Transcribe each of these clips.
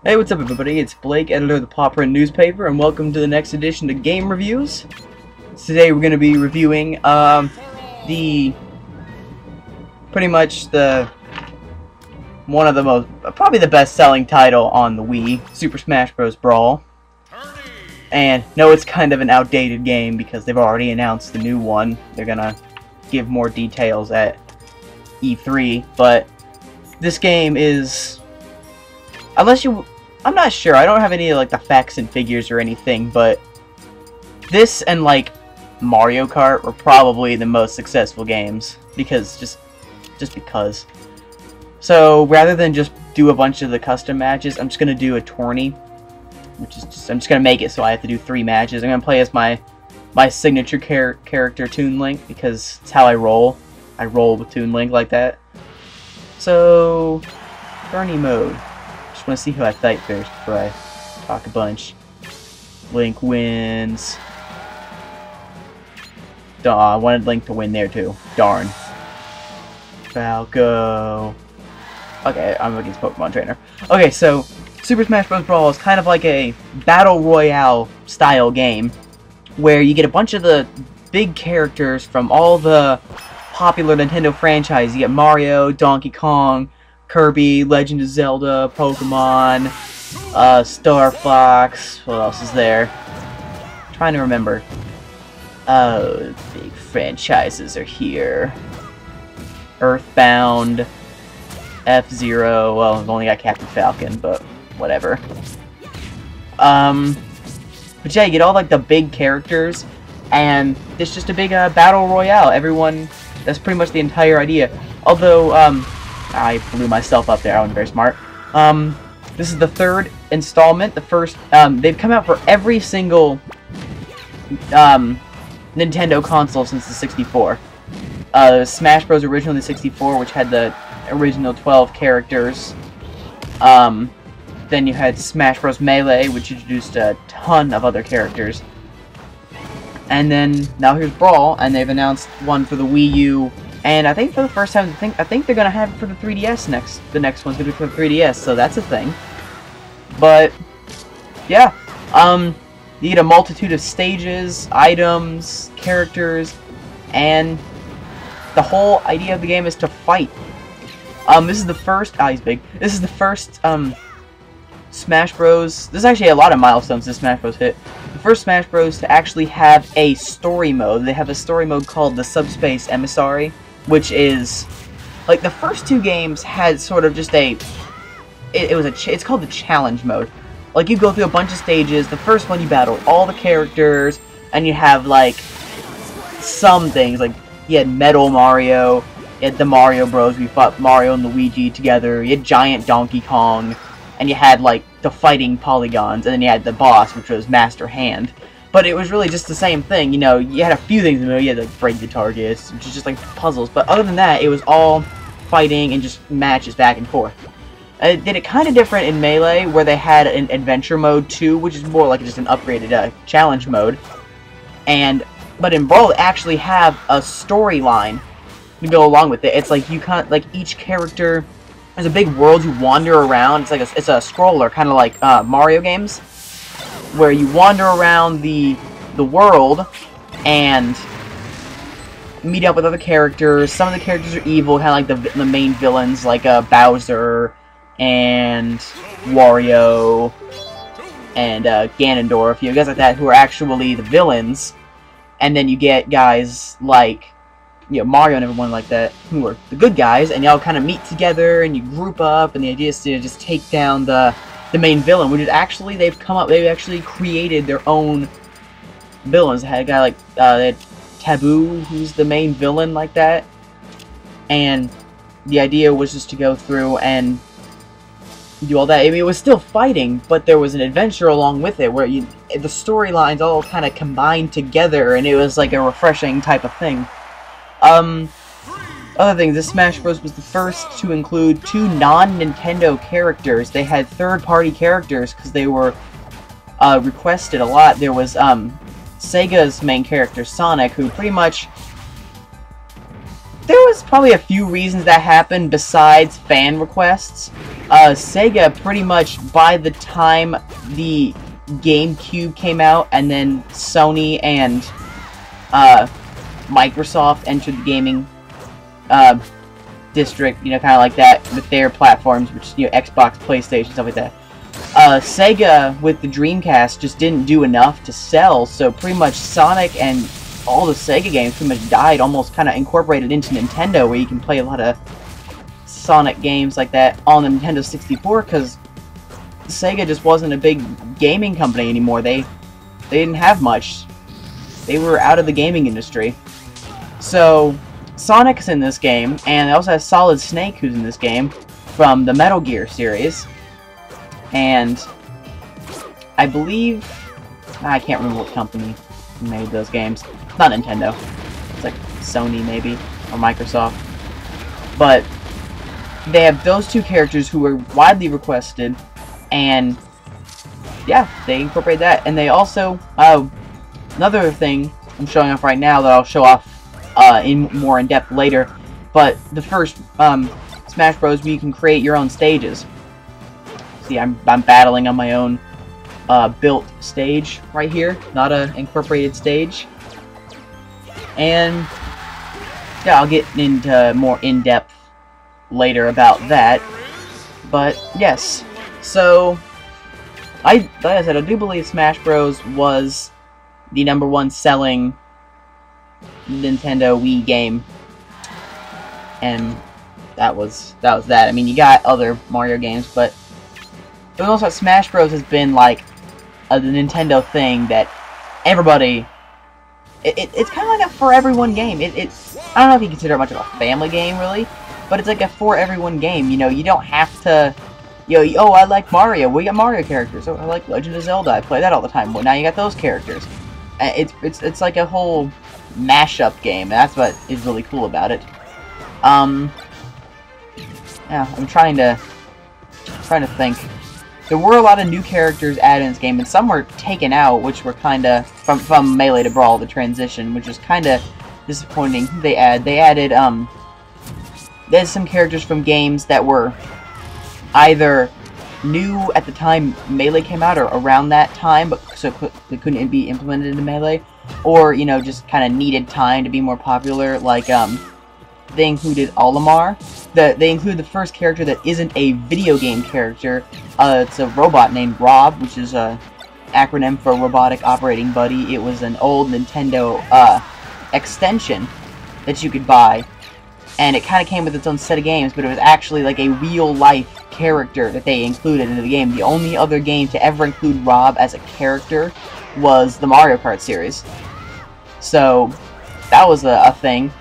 Hey, what's up everybody? It's Blake, editor of the Paw Print newspaper, and welcome to the next edition of Game Reviews. Today we're going to be reviewing one of the most, probably the best-selling title on the Wii, Super Smash Bros. Brawl. And no, it's kind of an outdated game because they've already announced the new one. They're gonna give more details at E3, but this game is, I'm not sure, I don't have any like the facts and figures or anything, but this and like Mario Kart were probably the most successful games because just because. So rather than just do a bunch of the custom matches, I'm just gonna do a tourney, which is I'm just gonna make it so I have to do 3 matches. I'm gonna play as my signature character Toon Link because it's how I roll. I roll with Toon Link like that. So tourney mode. Just want to see who I fight first before I talk a bunch. Link wins. Duh, I wanted Link to win there too. Darn. Falco. Okay, I'm against Pokemon Trainer. Okay, so Super Smash Bros. Brawl is kind of like a Battle Royale style game where you get a bunch of the big characters from all the popular Nintendo franchises. You get Mario, Donkey Kong, Kirby, Legend of Zelda, Pokemon, Star Fox. What else is there? I'm trying to remember. Oh, big franchises are here. Earthbound, F-Zero. Well, I've only got Captain Falcon, but whatever. But yeah, you get all like the big characters, and it's just a big battle royale. Everyone. That's pretty much the entire idea. Although, I blew myself up there. I wasn't very smart. This is the 3rd installment. The first, they've come out for every single Nintendo console since the 64. Smash Bros. Original the 64, which had the original 12 characters. Then you had Smash Bros. Melee, which introduced a ton of other characters. And then now here's Brawl, and they've announced one for the Wii U. And I think for the first time, I think they're gonna have it for the 3DS next. The next one's gonna be for the 3DS, so that's a thing. But yeah, you get a multitude of stages, items, characters, and the whole idea of the game is to fight. This is the first. Ah, he's big. This is the first Smash Bros. There's actually a lot of milestones this Smash Bros. Hit. The first Smash Bros. To actually have a story mode. They have a story mode called the Subspace Emissary, which is like the first 2 games had sort of just a. It's called the challenge mode. Like you go through a bunch of stages. The first one you battle all the characters, and you have like some things like you had Metal Mario, you had the Mario Bros. We fought Mario and Luigi together. You had Giant Donkey Kong. And you had, like, the fighting polygons, and then you had the boss, which was Master Hand. But it was really just the same thing, you know, you had a few things in the middle, you had, like, break the targets, which is just, like, puzzles. But other than that, it was all fighting and just matches back and forth. They did it kind of different in Melee, where they had an adventure mode, too, which is more like just an upgraded challenge mode. But in Brawl, they actually have a storyline to go along with it. It's like, you can't, like, each character. There's a big world you wander around. It's like it's a scroller, kind of like Mario games, where you wander around the world and meet up with other characters. Some of the characters are evil, kind of like the main villains, like Bowser and Wario and Ganondorf. You know, guys like that who are actually the villains, and then you get guys like, you know, Mario and everyone like that, who are the good guys, and y'all kind of meet together, and you group up, and the idea is to just take down the main villain, which is actually, they've actually created their own villains. They had a guy like, they had Taboo, who's the main villain like that, and the idea was just to go through and do all that. I mean, it was still fighting, but there was an adventure along with it, where the storylines all kind of combined together, and it was like a refreshing type of thing. Other things, this Smash Bros. Was the first to include 2 non-Nintendo characters. They had third-party characters because they were requested a lot. There was Sega's main character, Sonic, who pretty much There was probably a few reasons that happened besides fan requests. Sega pretty much, by the time the GameCube came out, and then Sony and Microsoft entered the gaming district, you know, kind of like that, with their platforms, which, you know, Xbox, PlayStation, stuff like that. Sega, with the Dreamcast, just didn't do enough to sell, so pretty much Sonic and all the Sega games pretty much died, almost kind of incorporated into Nintendo, where you can play a lot of Sonic games like that on the Nintendo 64, because Sega just wasn't a big gaming company anymore. They didn't have much. They were out of the gaming industry. So Sonic's in this game, and they also have Solid Snake, who's in this game, from the Metal Gear series. And I believe, I can't remember what company made those games. Not Nintendo. It's like Sony, maybe, or Microsoft. But they have those two characters who were widely requested, and yeah, they incorporate that. And they also, another thing I'm showing off right now that I'll show off more in depth later, but the first Smash Bros. Where you can create your own stages. See, I'm battling on my own built stage right here, not an incorporated stage. And yeah, I'll get into more in-depth later about that. But yes, so like I said, I do believe Smash Bros. Was the #1 selling Nintendo Wii game, and that was that. I mean, you got other Mario games, but for the most part, Smash Bros. Has been like the Nintendo thing that everybody. It's kind of like a for everyone game. I don't know if you consider it much of a family game, really, but it's like a for everyone game. You know, you don't have to. You know, oh, I like Mario. We got Mario characters. Oh, I like Legend of Zelda. I play that all the time. Well, now you got those characters. It's like a whole mashup game. That's what is really cool about it. Yeah, I'm trying to think. There were a lot of new characters added in this game, and some were taken out, which were kind of from Melee to Brawl, the transition, which was kind of disappointing. They added there's some characters from games that were either new at the time Melee came out or around that time, but so they couldn't be implemented into Melee, or you know, just kind of needed time to be more popular. Like they included Olimar. They include the first character that isn't a video game character. It's a robot named Rob, which is a acronym for Robotic Operating Buddy. It was an old Nintendo extension that you could buy, and it kind of came with its own set of games, but it was actually like a real-life character that they included into the game. The only other game to ever include Rob as a character was the Mario Kart series. So that was a thing.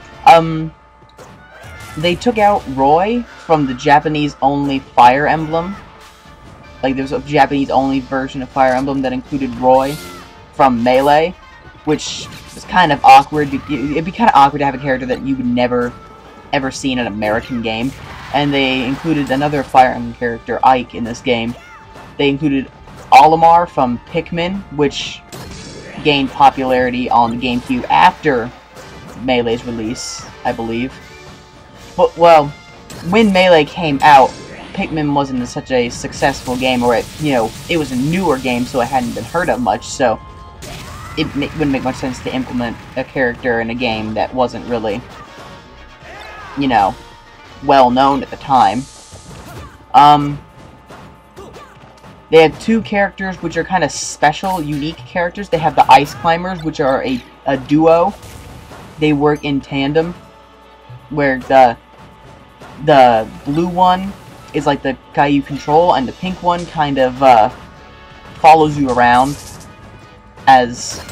They took out Roy from the Japanese-only Fire Emblem. Like, there was a Japanese-only version of Fire Emblem that included Roy from Melee, which was kind of awkward. It'd be kind of awkward to have a character that you would never, ever see in an American game. And they included another Fire Emblem character, Ike, in this game. They included Olimar from Pikmin, which gained popularity on the GameCube after Melee's release, I believe. But, well, when Melee came out, Pikmin wasn't such a successful game, or it was a newer game, so it hadn't been heard of much, so it wouldn't make much sense to implement a character in a game that wasn't really, you know, well known at the time. They have two characters which are kind of special, unique characters. They have the Ice Climbers, which are a duo. They work in tandem, where the blue one is like the guy you control, and the pink one kind of follows you around as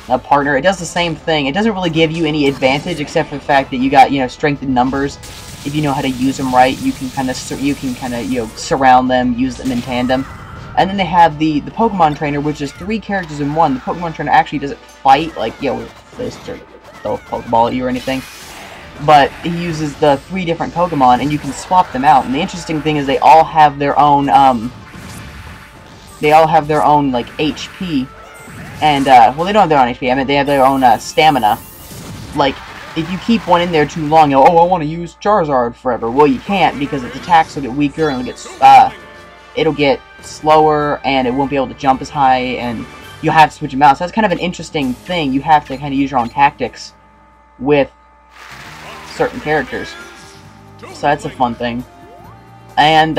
a partner. It does the same thing. It doesn't really give you any advantage except for the fact that you got, you know, strength in numbers. If you know how to use them right, you can kind of surround them, use them in tandem. And then they have the Pokemon Trainer, which is 3 characters in one. The Pokemon Trainer actually doesn't fight, like, you know, with fists or throw a Pokeball at you or anything. But he uses the 3 different Pokemon, and you can swap them out. And the interesting thing is they all have their own, like, HP. And, well, they don't have their own HP. I mean, they have their own, stamina. Like, if you keep one in there too long, you'll, oh, I want to use Charizard forever. Well, you can't, because its attacks will get weaker, and it'll get slower, and it won't be able to jump as high, and you'll have to switch them out. So that's kind of an interesting thing. You have to kind of use your own tactics with certain characters. So that's a fun thing. And,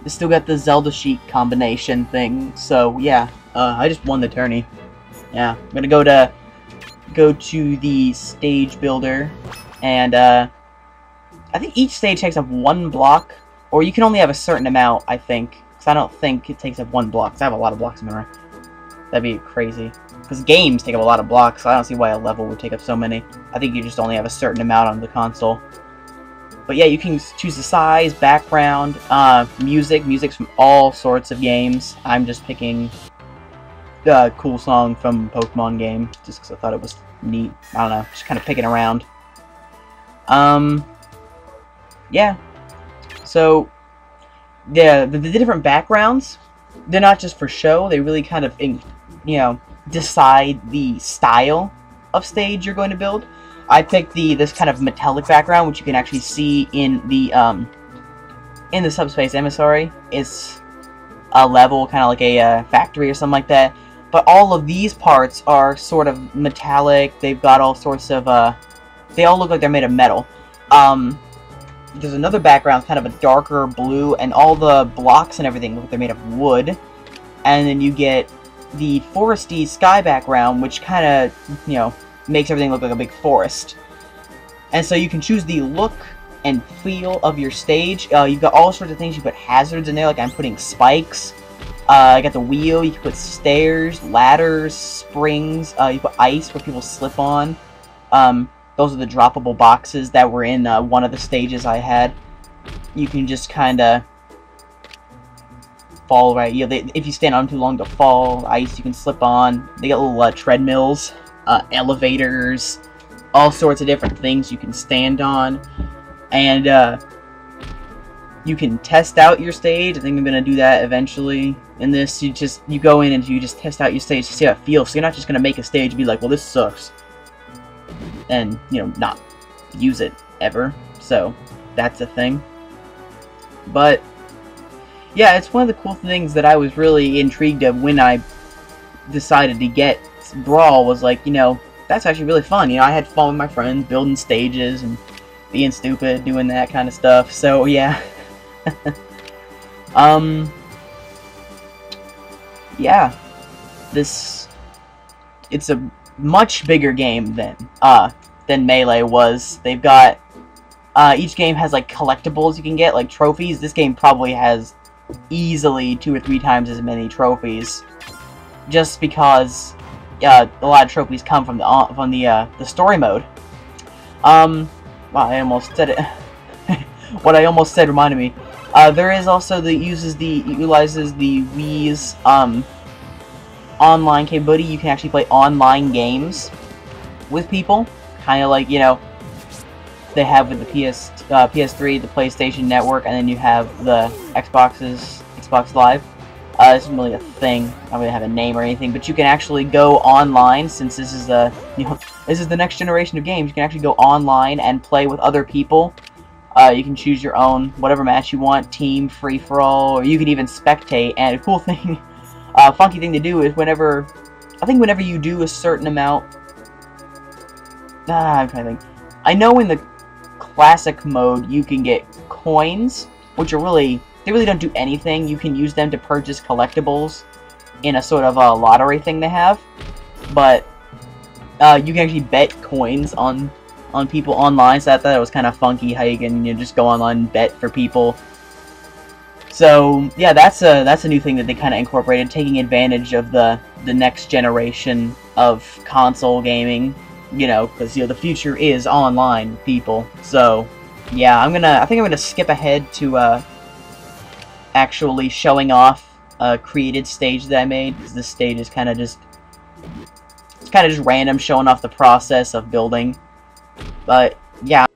they still got the Zelda sheet combination thing. So, yeah, I just won the tourney. Yeah, I'm gonna go to the stage builder, and I think each stage takes up 1 block, or you can only have a certain amount, I think, because I don't think it takes up 1 block, because I have a lot of blocks in my room. That'd be crazy, because games take up a lot of blocks, so I don't see why a level would take up so many. I think you just only have a certain amount on the console. But yeah, you can choose the size, background, music's from all sorts of games. I'm just picking the cool song from Pokemon game, just because I thought it was neat. I don't know, just kind of picking around. Yeah. So, yeah, the different backgrounds, they're not just for show, they really kind of, you know, decide the style of stage you're going to build. I picked this kind of metallic background, which you can actually see in the subspace emissary. It's a level, kind of like a factory or something like that. But all of these parts are sort of metallic. They've got all sorts of, they all look like they're made of metal. There's another background, kind of a darker blue, and all the blocks and everything look like they're made of wood. And then you get the foresty sky background, which kind of, you know, makes everything look like a big forest. And so you can choose the look and feel of your stage. You've got all sorts of things. You put hazards in there, like I'm putting spikes. I got the wheel. You can put stairs, ladders, springs. You put ice where people slip on. Those are the droppable boxes that were in one of the stages I had. You can just kind of fall right. You know, if you stand on too long to fall, ice you can slip on. They got little treadmills, elevators, all sorts of different things you can stand on. And you can test out your stage. I think I'm going to do that eventually. In this, you go in and you just test out your stage to see how it feels. So you're not just going to make a stage and be like, well, this sucks, and, you know, not use it ever. So that's a thing. But yeah, it's one of the cool things that I was really intrigued of when I decided to get Brawl, was like, you know, that's actually really fun. You know, I had fun with my friends building stages and being stupid, doing that kind of stuff. So yeah. Yeah, it's a much bigger game than Melee was. They've got, each game has like collectibles you can get, like trophies. This game probably has easily 2 or 3 times as many trophies, just because a lot of trophies come from the story mode. Wow, I almost said it. What I almost said reminded me. There is also utilizes the Wii's online capability. You can actually play online games with people, kind of like, you know, they have with the PS3, the PlayStation Network, and then you have the Xbox Live. This isn't really a thing. I don't really have a name or anything, but you can actually go online, since this is this is the next generation of games. You can actually go online and play with other people. You can choose your own, whatever match you want, team, free-for-all, or you can even spectate. And a cool thing, funky thing to do is whenever you do a certain amount, I'm trying to think. I know in the classic mode you can get coins, which are they really don't do anything. You can use them to purchase collectibles in a sort of a lottery thing they have, but you can actually bet coins on people online, so I thought it was kind of funky how you can, you know, just go online and bet for people. So yeah, that's a new thing that they kind of incorporated, taking advantage of the next generation of console gaming, you know, because, you know, the future is online, people. So yeah, I think I'm gonna skip ahead to actually showing off a created stage that I made, because this stage is kind of just random, showing off the process of building. But yeah,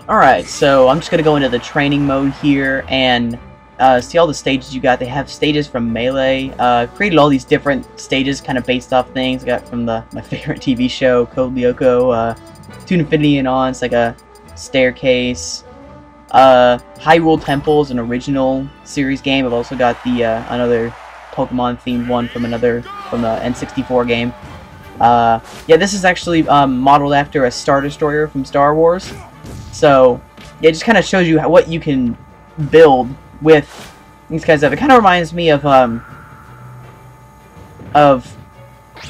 alright, so I'm just gonna go into the training mode here and see all the stages you got. They have stages from Melee. Created all these different stages kind of based off things I got from my favorite TV show, Code Lyoko. to infinity and on. It's like a staircase. Hyrule Temple is an original series game. I've also got the another Pokemon themed one from the N64 game. Yeah, this is actually modeled after a Star Destroyer from Star Wars. So yeah, it just kind of shows you what you can build with these kinds of. It kind of reminds me of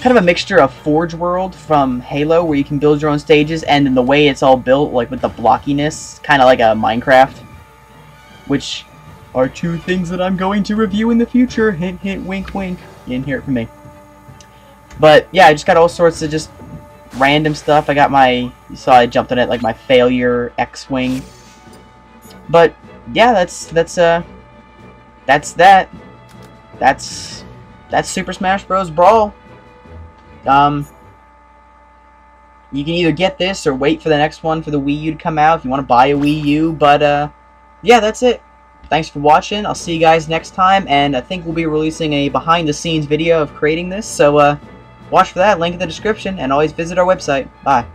kind of a mixture of Forge World from Halo, where you can build your own stages, and then the way it's all built, like with the blockiness, kind of like a Minecraft, which are two things that I'm going to review in the future. Hint, hint, wink, wink. You didn't hear it from me. But yeah, I just got all sorts of just random stuff. I got my, you saw I jumped on it, like my failure X-Wing. But yeah, that's Super Smash Bros. Brawl. You can either get this or wait for the next one for the Wii U to come out if you want to buy a Wii U. But yeah, that's it. Thanks for watching. I'll see you guys next time, and I think we'll be releasing a behind-the-scenes video of creating this. So watch for that. Link in the description, and always visit our website. Bye.